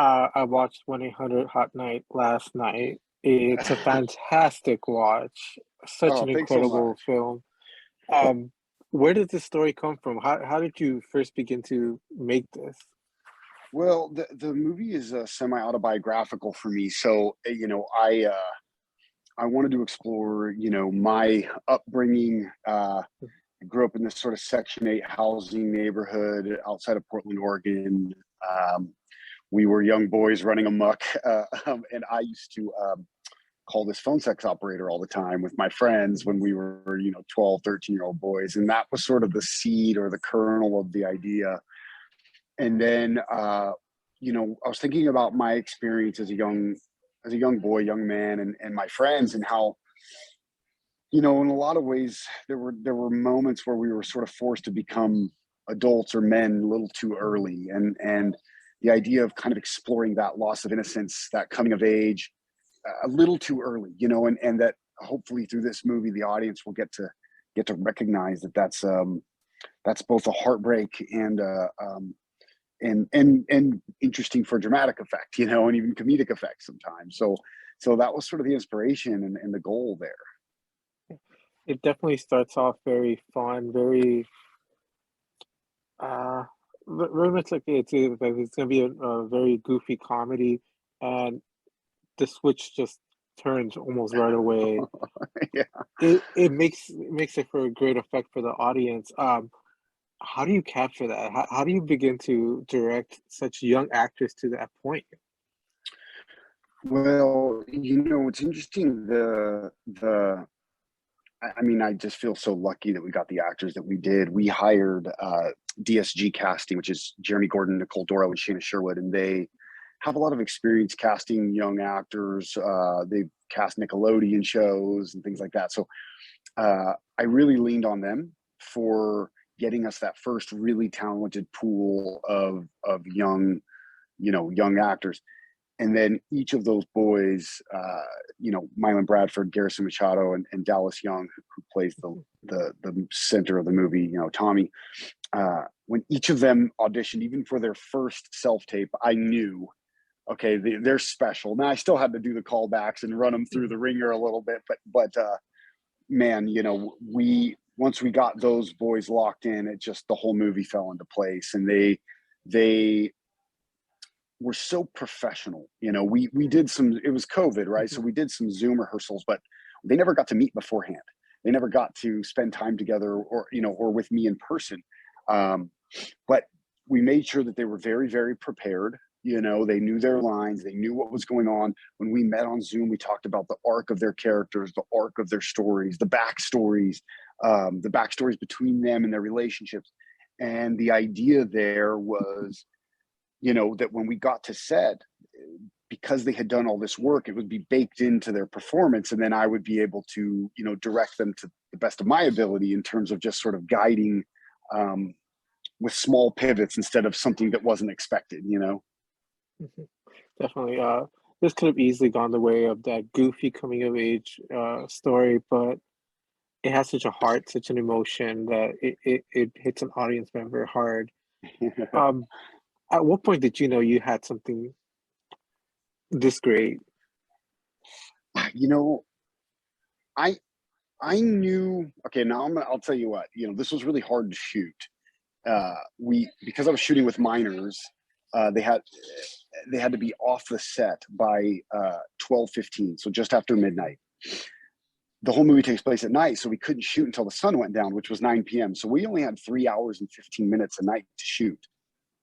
I watched 1-800 Hot Night last night. It's a fantastic watch. Such Oh, an thanks so incredible much. film. Um, where did this story come from? How did you first begin to make this? Well, the movie is semi-autobiographical for me. So, I wanted to explore, my upbringing. I grew up in this sort of Section 8 housing neighborhood outside of Portland, Oregon. Um, we were young boys running amok, and I used to call this phone sex operator all the time with my friends when we were, 12, 13-year-old boys. And that was sort of the seed or the kernel of the idea. And then, I was thinking about my experience as a young boy, young man, and my friends, and how, in a lot of ways, there were moments where we were sort of forced to become adults or men a little too early, and the idea of kind of exploring that loss of innocence, that coming of age, a little too early, and that hopefully through this movie, the audience will get to recognize that that's both a heartbreak and interesting for dramatic effect, and even comedic effect sometimes. So that was sort of the inspiration and the goal there. It definitely starts off very fun, very uh, very much like it's gonna be a very goofy comedy, and the switch just turns almost right away. Yeah. It makes it for a great effect for the audience. How do you capture that? How do you begin to direct such young actors to that point? Well, it's interesting. I mean, I just feel so lucky that we got the actors that we did. We hired DSG Casting, which is Jeremy Gordon, Nicole Doro, and Shayna Sherwood, and they have a lot of experience casting young actors. They've cast Nickelodeon shows and things like that. So I really leaned on them for getting us that first really talented pool of young actors. And then each of those boys, Mylan Bradford, Garrison Machado, and Dallas Young, who plays the center of the movie, Tommy. When each of them auditioned, even for their first self tape, I knew, okay, they're special. Now I still had to do the callbacks and run them through the ringer a little bit, but man, we once we got those boys locked in, it just the whole movie fell into place, and they were so professional. We did some, it was COVID, right? So Mhm. we did some Zoom rehearsals, but they never got to meet beforehand. They never got to spend time together or with me in person. Um, but we made sure that they were very, very prepared. They knew their lines, they knew what was going on. When we met on Zoom, we talked about the arc of their characters, the arc of their stories, the backstories between them and their relationships. And the idea there was, that when we got to set, because they had done all this work, it would be baked into their performance. And then I would be able to, direct them to the best of my ability in terms of just sort of guiding with small pivots instead of something that wasn't expected. Mhm. Definitely. This could have easily gone the way of that goofy coming of age story, but it has such a heart, such an emotion that it hits an audience member hard. Um, at what point did you know you had something this great? you know, I I knew, okay, now I'll tell you what, this was really hard to shoot. We Because I was shooting with minors, they had to be off the set by 12:15, so just after midnight. The whole movie takes place at night, so we couldn't shoot until the sun went down, which was 9 p.m. So we only had 3 hours and 15 minutes a night to shoot.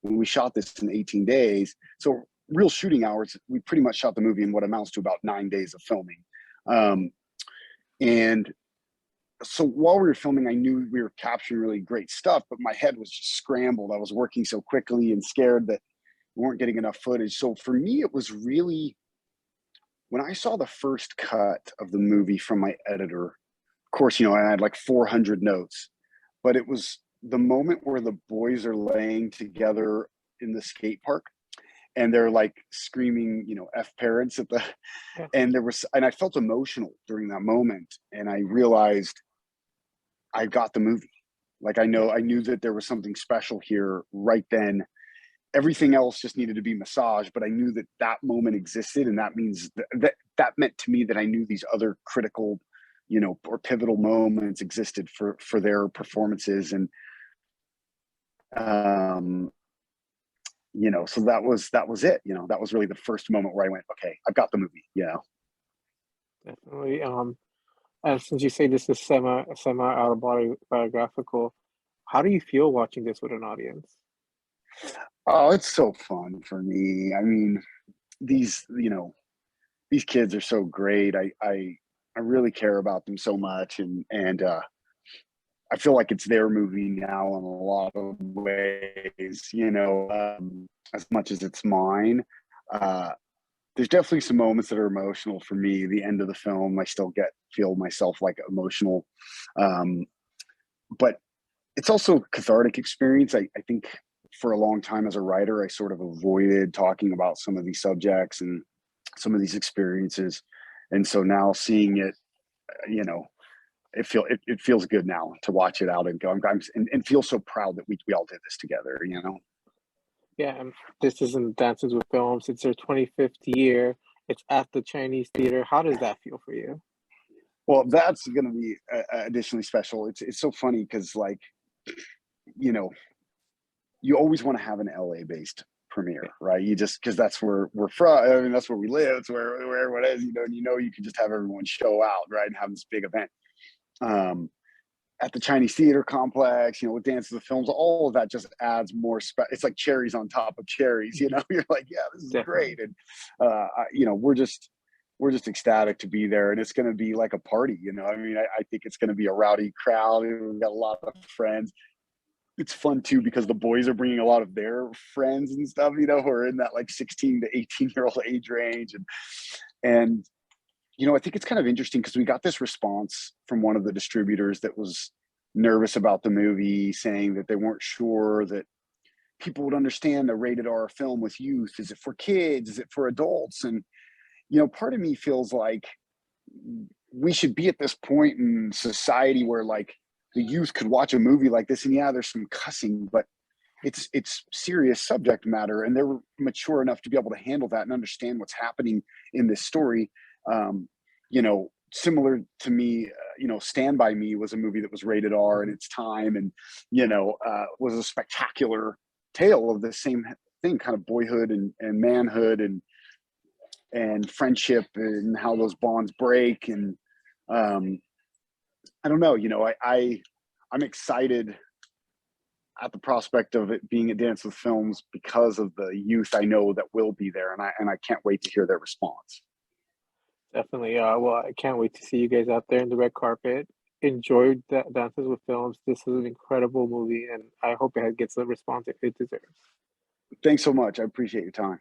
When we shot this in 18 days, so real shooting hours, we pretty much shot the movie in what amounts to about 9 days of filming. Um, and so while we were filming, I knew we were capturing really great stuff, but my head was just scrambled. I was working so quickly and scared that we weren't getting enough footage. So for me, it was really when I saw the first cut of the movie from my editor. Of course, I had like 400 notes, but it was the moment where the boys are laying together in the skate park and they're like screaming, F parents at the, Yeah. and I felt emotional during that moment. And I realized I got the movie. Like I knew that there was something special here right then. everything else just needed to be massaged, but I knew that that moment existed, and that means that meant to me that I knew these other critical, or pivotal moments existed for their performances. And um so that was it. That was really the first moment where I went, okay, I've got the movie. Definitely. And since you say this is semi autobiographical, how do you feel watching this with an audience? Oh, it's so fun for me. I mean, these kids are so great. I really care about them so much, and I feel like it's their movie now in a lot of ways, as much as it's mine. Uh, there's definitely some moments that are emotional for me. The end of the film, I still feel myself like emotional. Um, but it's also a cathartic experience. I think for a long time as a writer, I sort of avoided talking about some of these subjects and some of these experiences. And so now seeing it, you know, it feels good now to watch it out and go, and feel so proud that we all did this together. Yeah, and this isn't Dances with Films. It's their 25th year. It's at the Chinese Theater. How does that feel for you? Well, that's going to be additionally special. It's so funny because, like, you know, you always want to have an LA based premiere, right? You just, because that's where we're from. I mean, that's where we live. It's where everyone is, and you can just have everyone show out, right, and have this big event. At the Chinese Theater complex, with Dance of the Films, all of that just adds more. It's like cherries on top of cherries. You're like, yeah, this is Definitely. great, and we're just ecstatic to be there, and it's going to be like a party. I mean, I think it's going to be a rowdy crowd. We've got a lot of friends. It's fun too because the boys are bringing a lot of their friends and stuff, who are in that like 16 to 18-year-old age range, and I think it's kind of interesting because we got this response from one of the distributors that was nervous about the movie, saying that they weren't sure that people would understand a rated R film with youth. Is it for kids? Is it for adults? And, part of me feels like we should be at this point in society where like the youth could watch a movie like this, and yeah, there's some cussing, but it's serious subject matter, and they're mature enough to be able to handle that and understand what's happening in this story. Similar to me, Stand By Me was a movie that was rated R in its time, and was a spectacular tale of the same thing, kind of boyhood and manhood and friendship and how those bonds break. And I don't know, I'm excited at the prospect of it being a Dance with Films because of the youth I know that will be there, and I can't wait to hear their response. Definitely. Well, I can't wait to see you guys out there in the red carpet. Enjoyed that Dances with Films. This is an incredible movie, and I hope it gets the response it deserves. Thanks so much. I appreciate your time.